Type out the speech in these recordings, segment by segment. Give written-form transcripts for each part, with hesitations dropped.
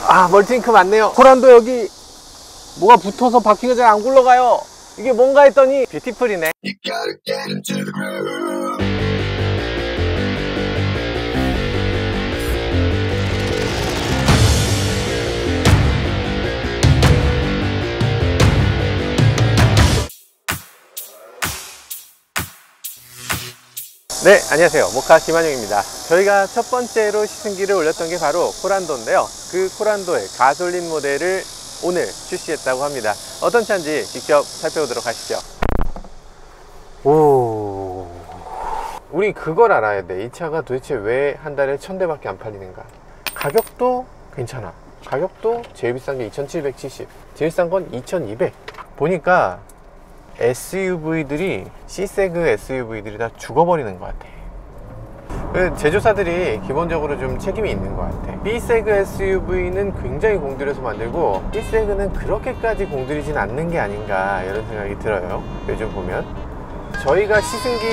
아, 멀티링크 맞네요. 코란도 여기 뭐가 붙어서 바퀴가 잘 안 굴러가요. 이게 뭔가 했더니 뷰티풀이네. 네, 안녕하세요. 모카 김한용입니다. 저희가 첫 번째로 시승기를 올렸던 게 바로 코란도인데요. 그 코란도의 가솔린 모델을 오늘 출시했다고 합니다. 어떤 차인지 직접 살펴보도록 하시죠. 오, 우리 그걸 알아야 돼. 이 차가 도대체 왜 한 달에 1000대밖에 안 팔리는가. 가격도 괜찮아. 가격도 제일 비싼 게 2770, 제일 싼 건 2200. 보니까 SUV들이, C세그 SUV들이 다 죽어버리는 것 같아. 제조사들이 기본적으로 좀 책임이 있는 것 같아. B세그 SUV는 굉장히 공들여서 만들고 B세그는 그렇게까지 공들이진 않는 게 아닌가, 이런 생각이 들어요. 요즘 보면 저희가 시승기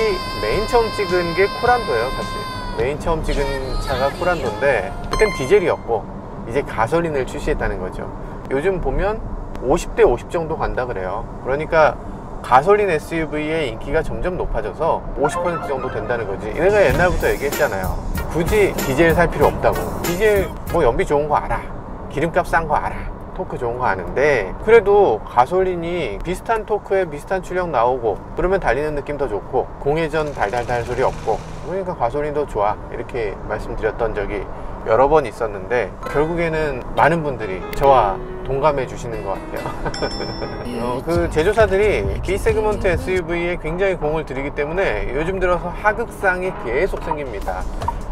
메인 처음 찍은 게 코란도예요. 사실 메인 처음 찍은 차가 코란도인데 그땐 디젤이었고 이제 가솔린을 출시했다는 거죠. 요즘 보면 50대 50 정도 간다 그래요. 그러니까 가솔린 SUV의 인기가 점점 높아져서 50% 정도 된다는 거지. 내가 옛날부터 얘기했잖아요. 굳이 디젤 살 필요 없다고. 디젤 뭐 연비 좋은 거 알아, 기름값 싼 거 알아, 토크 좋은 거 아는데, 그래도 가솔린이 비슷한 토크에 비슷한 출력 나오고 그러면 달리는 느낌 더 좋고 공회전 달달달 소리 없고, 그러니까 가솔린도 좋아, 이렇게 말씀드렸던 적이 여러 번 있었는데 결국에는 많은 분들이 저와 동감해 주시는 것 같아요. 그 제조사들이 B세그먼트 SUV에 굉장히 공을 들이기 때문에 요즘 들어서 하극상이 계속 생깁니다.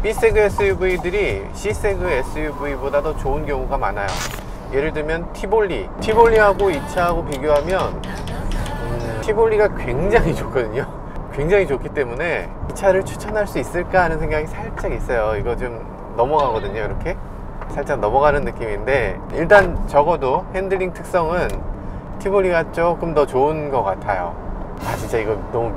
B세그 SUV들이 C세그 SUV보다 더 좋은 경우가 많아요. 예를 들면 티볼리하고 이 차하고 비교하면 티볼리가 굉장히 좋거든요. 굉장히 좋기 때문에 이 차를 추천할 수 있을까 하는 생각이 살짝 있어요. 이거 좀 넘어가거든요. 이렇게 살짝 넘어가는 느낌인데, 일단 적어도 핸들링 특성은 티볼리가 조금 더 좋은 것 같아요. 아, 진짜 이거 너무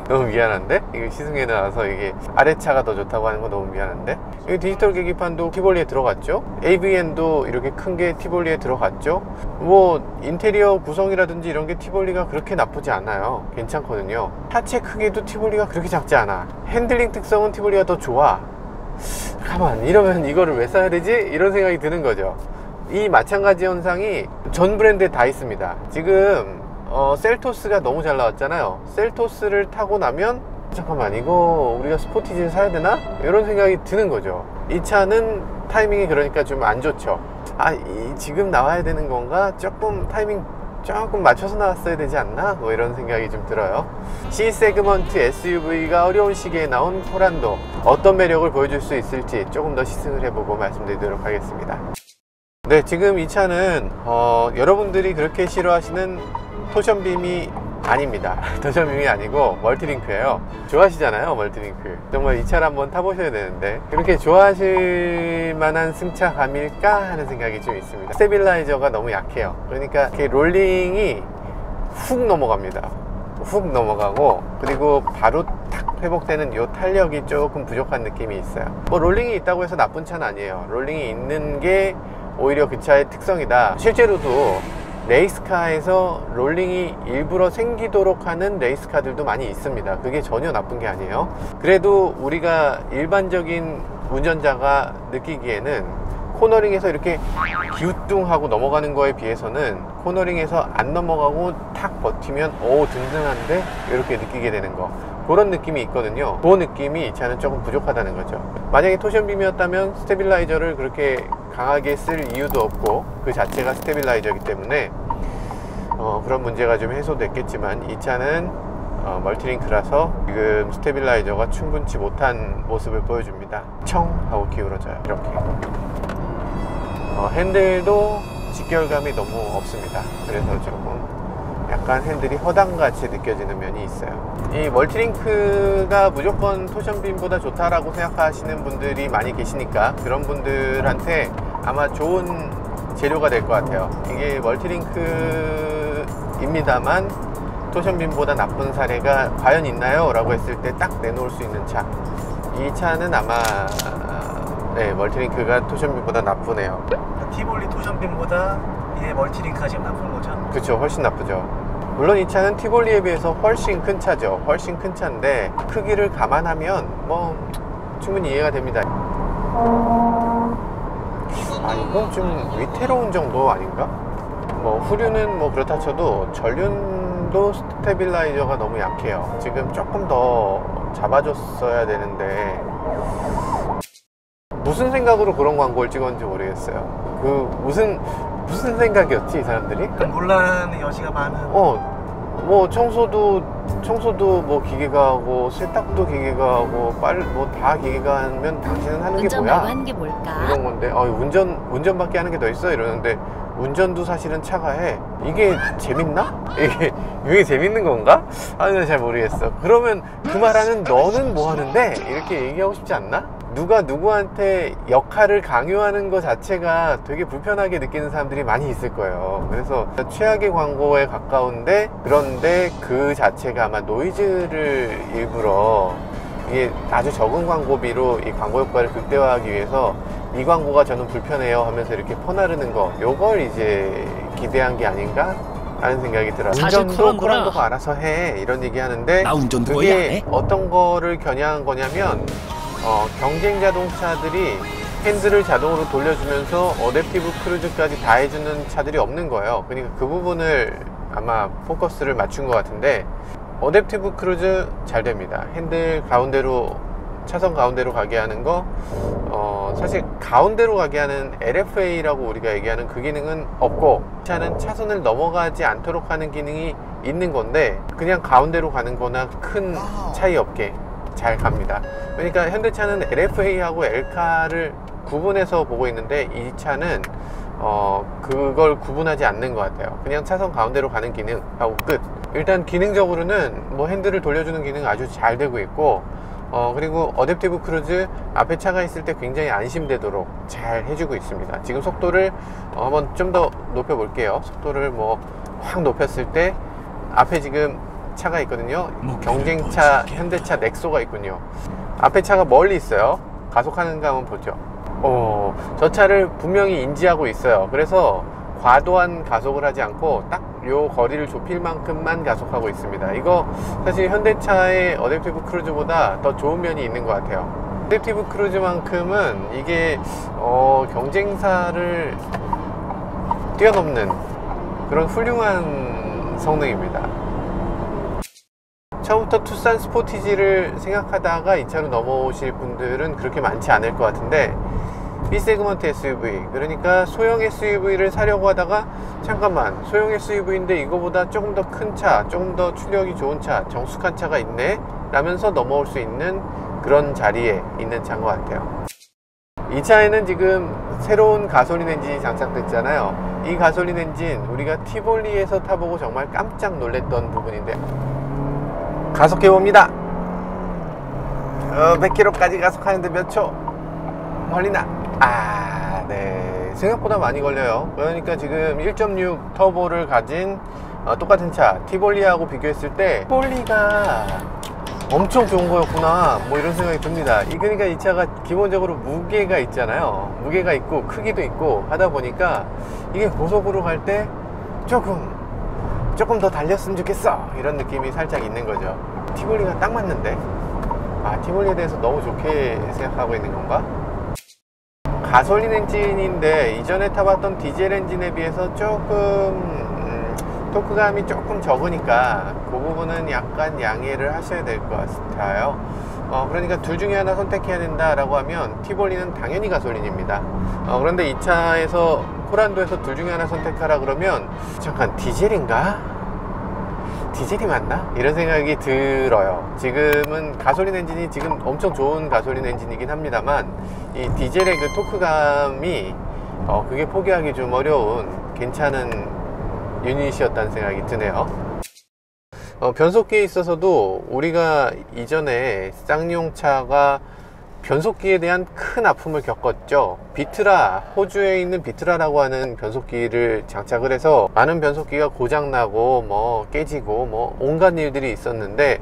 너무 미안한데? 이거 시승에 나와서 이게 아래차가 더 좋다고 하는 거 너무 미안한데? 여기 디지털 계기판도 티볼리에 들어갔죠? AVN도 이렇게 큰 게 티볼리에 들어갔죠? 뭐 인테리어 구성이라든지 이런 게 티볼리가 그렇게 나쁘지 않아요. 괜찮거든요. 하체 크기도 티볼리가 그렇게 작지 않아. 핸들링 특성은 티볼리가 더 좋아. 가만, 이러면 이거를 왜 사야 되지? 이런 생각이 드는 거죠. 이 마찬가지 현상이 전 브랜드에 다 있습니다. 지금 셀토스가 너무 잘 나왔잖아요. 셀토스를 타고 나면 잠깐만, 이거 우리가 스포티지를 사야 되나? 이런 생각이 드는 거죠. 이 차는 타이밍이 그러니까 좀 안 좋죠. 아, 지금 나와야 되는 건가? 타이밍 조금 맞춰서 나왔어야 되지 않나? 뭐 이런 생각이 좀 들어요. C세그먼트 SUV가 어려운 시기에 나온 코란도, 어떤 매력을 보여줄 수 있을지 조금 더 시승을 해보고 말씀드리도록 하겠습니다. 네, 지금 이 차는 여러분들이 그렇게 싫어하시는 토션빔이 아닙니다. 토션빔이 아니고 멀티링크예요. 좋아하시잖아요, 멀티링크. 정말 이 차를 한번 타보셔야 되는데 그렇게 좋아하실 만한 승차감일까 하는 생각이 좀 있습니다. 스테빌라이저가 너무 약해요. 그러니까 이렇게 롤링이 훅 넘어갑니다. 훅 넘어가고, 그리고 바로 탁 회복되는 이 탄력이 조금 부족한 느낌이 있어요. 뭐 롤링이 있다고 해서 나쁜 차는 아니에요. 롤링이 있는 게 오히려 그 차의 특성이다. 실제로도 레이스카에서 롤링이 일부러 생기도록 하는 레이스카들도 많이 있습니다. 그게 전혀 나쁜 게 아니에요. 그래도 우리가 일반적인 운전자가 느끼기에는 코너링에서 이렇게 기우뚱하고 넘어가는 거에 비해서는 코너링에서 안 넘어가고 탁 버티면 든든한데, 이렇게 느끼게 되는 거, 그런 느낌이 있거든요. 그 느낌이 이 차는 조금 부족하다는 거죠. 만약에 토션빔이었다면 스테빌라이저를 그렇게 강하게 쓸 이유도 없고 그 자체가 스테빌라이저이기 때문에 그런 문제가 좀 해소됐겠지만, 이 차는 멀티링크라서 지금 스테빌라이저가 충분치 못한 모습을 보여줍니다. 청 하고 기울어져요. 이렇게 핸들도 직결감이 너무 없습니다. 그래서 조금 약간 핸들이 허당같이 느껴지는 면이 있어요. 이 멀티링크가 무조건 토션빔보다 좋다라고 생각하시는 분들이 많이 계시니까 그런 분들한테 아마 좋은 재료가 될 것 같아요. 이게 멀티링크입니다만 토션빔보다 나쁜 사례가 과연 있나요? 라고 했을 때 딱 내놓을 수 있는 차. 이 차는 아마 네, 멀티링크가 토션빔보다 나쁘네요. 티볼리 토션빔보다 이게 멀티링크가 지금 나쁜 거죠? 그쵸, 훨씬 나쁘죠. 물론 이 차는 티볼리에 비해서 훨씬 큰 차죠. 훨씬 큰 차인데 크기를 감안하면 뭐 충분히 이해가 됩니다. 아, 이건 좀 위태로운 정도 아닌가? 뭐 후륜은 뭐 그렇다 쳐도 전륜도 스테빌라이저가 너무 약해요. 지금 조금 더 잡아줬어야 되는데 무슨 생각으로 그런 광고를 찍었는지 모르겠어요. 그 무슨 생각이었지 이 사람들이? 논란의 여지가 많은. 뭐 청소도 뭐 기계가 하고 세탁도 기계가 하고 뭐 다 기계가 하면 당신은 하는 게 뭐야? 하는 게 뭘까? 이런 건데 운전밖에 하는 게 더 있어 이러는데 운전도 사실은 차가 해. 이게 재밌나? 이게 재밌는 건가? 난 잘 모르겠어. 그러면 그 말하는 너는 뭐 하는데? 이렇게 얘기하고 싶지 않나? 누가 누구한테 역할을 강요하는 것 자체가 되게 불편하게 느끼는 사람들이 많이 있을 거예요. 그래서 최악의 광고에 가까운데, 그런데 그 자체가 아마 노이즈를 일부러 이게 아주 적은 광고비로 이 광고 효과를 극대화하기 위해서 이 광고가 저는 불편해요 하면서 이렇게 퍼나르는 거, 요걸 이제 기대한 게 아닌가 하는 생각이 들어요. 운전도 코란도가 알아서 해 이런 얘기 하는데, 그게 어떤 거를 겨냥한 거냐면 경쟁 자동차들이 핸들을 자동으로 돌려주면서 어댑티브 크루즈까지 다 해주는 차들이 없는 거예요. 그러니까 그 부분을 아마 포커스를 맞춘 것 같은데, 어댑티브 크루즈 잘 됩니다. 핸들 가운데로, 차선 가운데로 가게 하는 거, 사실 가운데로 가게 하는 LFA라고 우리가 얘기하는 그 기능은 없고, 차는 차선을 넘어가지 않도록 하는 기능이 있는 건데 그냥 가운데로 가는 거나 큰 차이 없게 잘 갑니다. 그러니까 현대차는 LFA하고 L카를 구분해서 보고 있는데, 이 차는 그걸 구분하지 않는 것 같아요. 그냥 차선 가운데로 가는 기능하고 끝. 일단 기능적으로는 뭐 핸들을 돌려주는 기능 아주 잘 되고 있고, 그리고 어댑티브 크루즈, 앞에 차가 있을 때 굉장히 안심되도록 잘 해주고 있습니다. 지금 속도를 한번 좀 더 높여 볼게요. 속도를 뭐 확 높였을 때 앞에 지금 차가 있거든요. 경쟁차 현대차 넥소가 있군요. 앞에 차가 멀리 있어요. 가속하는가 한번 보죠. 저 차를 분명히 인지하고 있어요. 그래서 과도한 가속을 하지 않고 딱 요 거리를 좁힐 만큼만 가속하고 있습니다. 이거 사실 현대차의 어댑티브 크루즈보다 더 좋은 면이 있는 것 같아요. 어댑티브 크루즈만큼은 이게 경쟁사를 뛰어넘는 그런 훌륭한 성능입니다. 처음부터 투싼 스포티지를 생각하다가 이 차로 넘어오실 분들은 그렇게 많지 않을 것 같은데, B세그먼트 SUV, 그러니까 소형 SUV를 사려고 하다가 잠깐만, 소형 SUV인데 이거보다 조금 더 큰 차, 조금 더 출력이 좋은 차, 정숙한 차가 있네 라면서 넘어올 수 있는 그런 자리에 있는 차인 것 같아요. 이 차에는 지금 새로운 가솔린 엔진이 장착됐잖아요. 이 가솔린 엔진 우리가 티볼리에서 타보고 정말 깜짝 놀랐던 부분인데, 가속해봅니다. 100km까지 가속하는데 몇 초? 걸리나? 네, 생각보다 많이 걸려요. 그러니까 지금 1.6 터보를 가진 똑같은 차 티볼리하고 비교했을 때 티볼리가 엄청 좋은 거였구나, 뭐 이런 생각이 듭니다. 그러니까 이 차가 기본적으로 무게가 있잖아요. 무게가 있고 크기도 있고 하다 보니까 이게 고속으로 갈 때 조금 더 달렸으면 좋겠어, 이런 느낌이 살짝 있는 거죠. 티볼리가 딱 맞는데, 티볼리에 대해서 너무 좋게 생각하고 있는 건가? 가솔린 엔진인데 이전에 타봤던 디젤 엔진에 비해서 조금 토크감이 조금 적으니까 그 부분은 약간 양해를 하셔야 될 것 같아요. 그러니까 둘 중에 하나 선택해야 된다라고 하면 티볼리는 당연히 가솔린입니다. 그런데 이 차에서 코란도에서 둘 중에 하나 선택하라 그러면 잠깐, 디젤인가? 디젤이 맞나? 이런 생각이 들어요. 지금은 가솔린 엔진이 지금 엄청 좋은 가솔린 엔진이긴 합니다만, 이 디젤의 그 토크감이 그게 포기하기 좀 어려운 괜찮은 유닛이었다는 생각이 드네요. 변속기에 있어서도 우리가 이전에 쌍용차가 변속기에 대한 큰 아픔을 겪었죠. 비트라, 호주에 있는 비트라라고 하는 변속기를 장착을 해서 많은 변속기가 고장나고 뭐 깨지고 뭐 온갖 일들이 있었는데,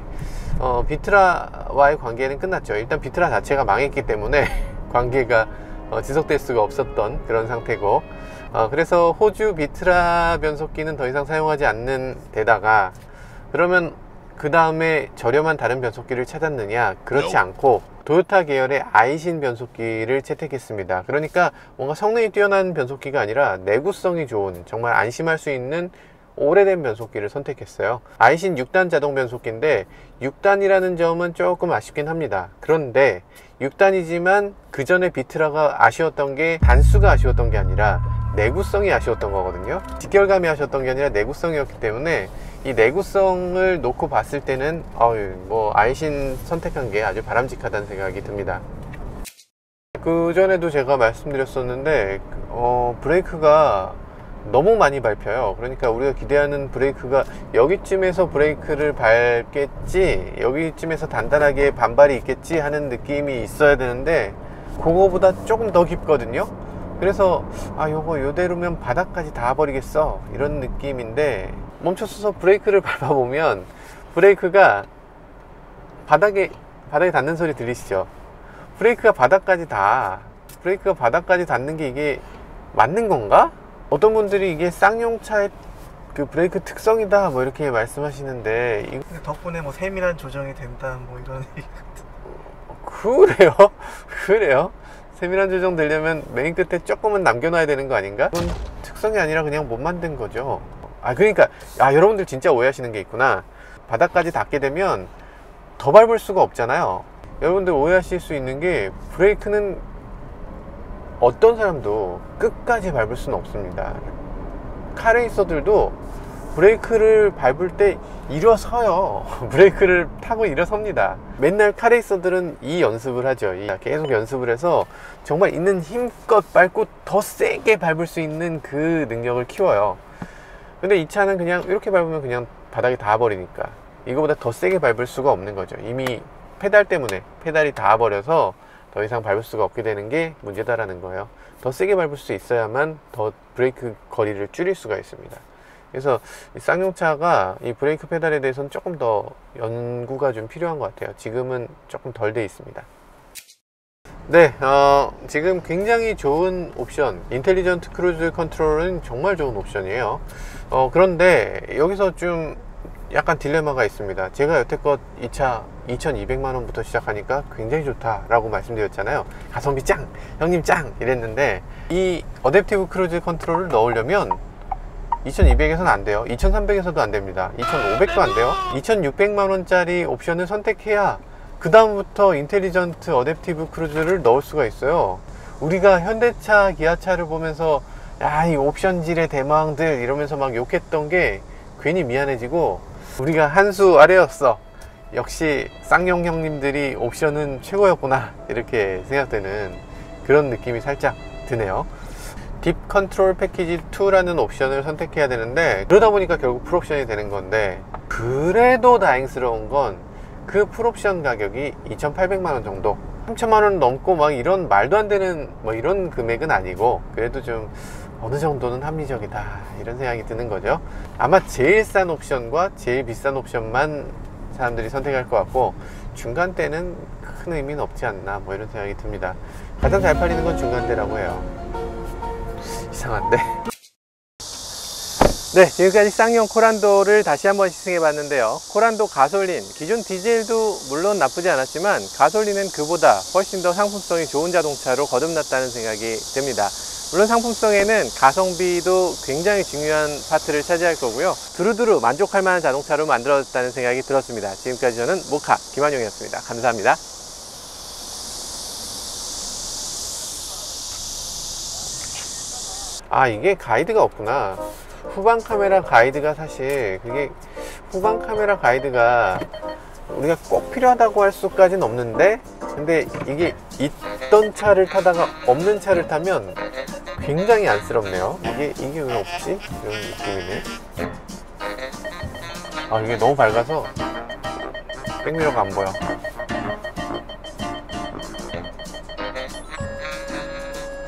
비트라와의 관계는 끝났죠. 일단 비트라 자체가 망했기 때문에 관계가 지속될 수가 없었던 그런 상태고, 그래서 호주 비트라 변속기는 더 이상 사용하지 않는 데다가, 그러면 그 다음에 저렴한 다른 변속기를 찾았느냐? 그렇지 않고 도요타 계열의 아이신 변속기를 채택했습니다. 그러니까 뭔가 성능이 뛰어난 변속기가 아니라 내구성이 좋은, 정말 안심할 수 있는 오래된 변속기를 선택했어요. 아이신 6단 자동 변속기인데 6단이라는 점은 조금 아쉽긴 합니다. 그런데 6단이지만 그 전에 비트라가 아쉬웠던 게 단수가 아쉬웠던 게 아니라 내구성이 아쉬웠던 거거든요. 직결감이 아쉬웠던 게 아니라 내구성이었기 때문에 이 내구성을 놓고 봤을 때는 뭐 아이신 선택한 게 아주 바람직하다는 생각이 듭니다. 그 전에도 제가 말씀드렸었는데 브레이크가 너무 많이 밟혀요. 그러니까 우리가 기대하는 브레이크가 여기쯤에서 브레이크를 밟겠지, 여기쯤에서 단단하게 반발이 있겠지 하는 느낌이 있어야 되는데 그거보다 조금 더 깊거든요. 그래서 요거 요대로면 바닥까지 닿아버리겠어 이런 느낌인데, 멈춰서서 브레이크를 밟아보면 브레이크가 바닥에 닿는 소리 들리시죠? 브레이크가 바닥까지 닿는 게 이게 맞는 건가? 어떤 분들이 이게 쌍용차의 그 브레이크 특성이다 뭐 이렇게 말씀하시는데, 덕분에 뭐 세밀한 조정이 된다 뭐 이런 얘기. 그래요? 그래요? 세밀한 조정 되려면 메인 끝에 조금은 남겨놔야 되는 거 아닌가? 그건 특성이 아니라 그냥 못 만든 거죠. 그러니까 여러분들 진짜 오해하시는 게 있구나. 바닥까지 닿게 되면 더 밟을 수가 없잖아요. 여러분들 오해하실 수 있는 게, 브레이크는 어떤 사람도 끝까지 밟을 수는 없습니다. 카레이서들도 브레이크를 밟을 때 일어서요. 브레이크를 타고 일어섭니다. 맨날 카레이서들은 이 연습을 하죠. 계속 연습을 해서 정말 있는 힘껏 밟고 더 세게 밟을 수 있는 그 능력을 키워요. 근데 이 차는 그냥 이렇게 밟으면 그냥 바닥에 닿아버리니까 이거보다 더 세게 밟을 수가 없는 거죠. 이미 페달 때문에 페달이 닿아버려서 더 이상 밟을 수가 없게 되는 게 문제다라는 거예요. 더 세게 밟을 수 있어야만 더 브레이크 거리를 줄일 수가 있습니다. 그래서 이 쌍용차가 이 브레이크 페달에 대해서는 조금 더 연구가 좀 필요한 것 같아요. 지금은 조금 덜 돼 있습니다. 네, 지금 굉장히 좋은 옵션, 인텔리전트 크루즈 컨트롤은 정말 좋은 옵션이에요. 그런데 여기서 좀 약간 딜레마가 있습니다. 제가 여태껏 이 차 2200만원부터 시작하니까 굉장히 좋다라고 말씀드렸잖아요. 가성비 짱! 형님 짱! 이랬는데, 이 어댑티브 크루즈 컨트롤을 넣으려면 2200에서는 안 돼요. 2300에서도 안 됩니다. 2500도 안 돼요. 2600만원짜리 옵션을 선택해야 그 다음부터 인텔리전트 어댑티브 크루즈를 넣을 수가 있어요. 우리가 현대차, 기아차를 보면서 이 옵션질의 대망들 이러면서 막 욕했던 게 괜히 미안해지고, 우리가 한 수 아래였어, 역시 쌍용 형님들이 옵션은 최고였구나, 이렇게 생각되는 그런 느낌이 살짝 드네요. 딥 컨트롤 패키지 2라는 옵션을 선택해야 되는데, 그러다 보니까 결국 풀옵션이 되는 건데, 그래도 다행스러운 건 그 풀옵션 가격이 2800만원 정도, 3000만원 넘고 막 이런 말도 안 되는 뭐 이런 금액은 아니고, 그래도 좀 어느 정도는 합리적이다 이런 생각이 드는 거죠. 아마 제일 싼 옵션과 제일 비싼 옵션만 사람들이 선택할 것 같고, 중간대는 큰 의미는 없지 않나 뭐 이런 생각이 듭니다. 가장 잘 팔리는 건 중간대라고 해요. 이상한데. 네, 지금까지 쌍용 코란도를 다시 한번 시승해 봤는데요. 코란도 가솔린, 기존 디젤도 물론 나쁘지 않았지만 가솔린은 그보다 훨씬 더 상품성이 좋은 자동차로 거듭났다는 생각이 듭니다. 물론 상품성에는 가성비도 굉장히 중요한 파트를 차지할 거고요. 두루두루 만족할 만한 자동차로 만들어졌다는 생각이 들었습니다. 지금까지 저는 모카 김한용이었습니다. 감사합니다. 이게 가이드가 없구나. 후방 카메라 가이드가, 사실 그게 후방 카메라 가이드가 우리가 꼭 필요하다고 할 수까지는 없는데, 근데 이게 있던 차를 타다가 없는 차를 타면 굉장히 안쓰럽네요. 이게 왜 없지? 이런 느낌이네. 이게 너무 밝아서 백미러가 안 보여.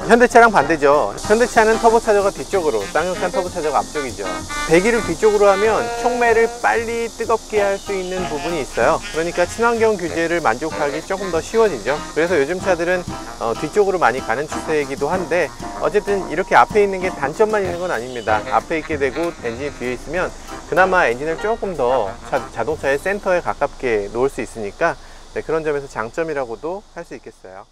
현대차랑 반대죠. 현대차는 터보차저가 뒤쪽으로, 쌍용차는 터보차저가 앞쪽이죠. 배기를 뒤쪽으로 하면 촉매를 빨리 뜨겁게 할 수 있는 부분이 있어요. 그러니까 친환경 규제를 만족하기 조금 더 쉬워지죠. 그래서 요즘 차들은 뒤쪽으로 많이 가는 추세이기도 한데, 어쨌든 이렇게 앞에 있는 게 단점만 있는 건 아닙니다. 앞에 있게 되고 엔진이 뒤에 있으면 그나마 엔진을 조금 더 자동차의 센터에 가깝게 놓을 수 있으니까, 네, 그런 점에서 장점이라고도 할 수 있겠어요.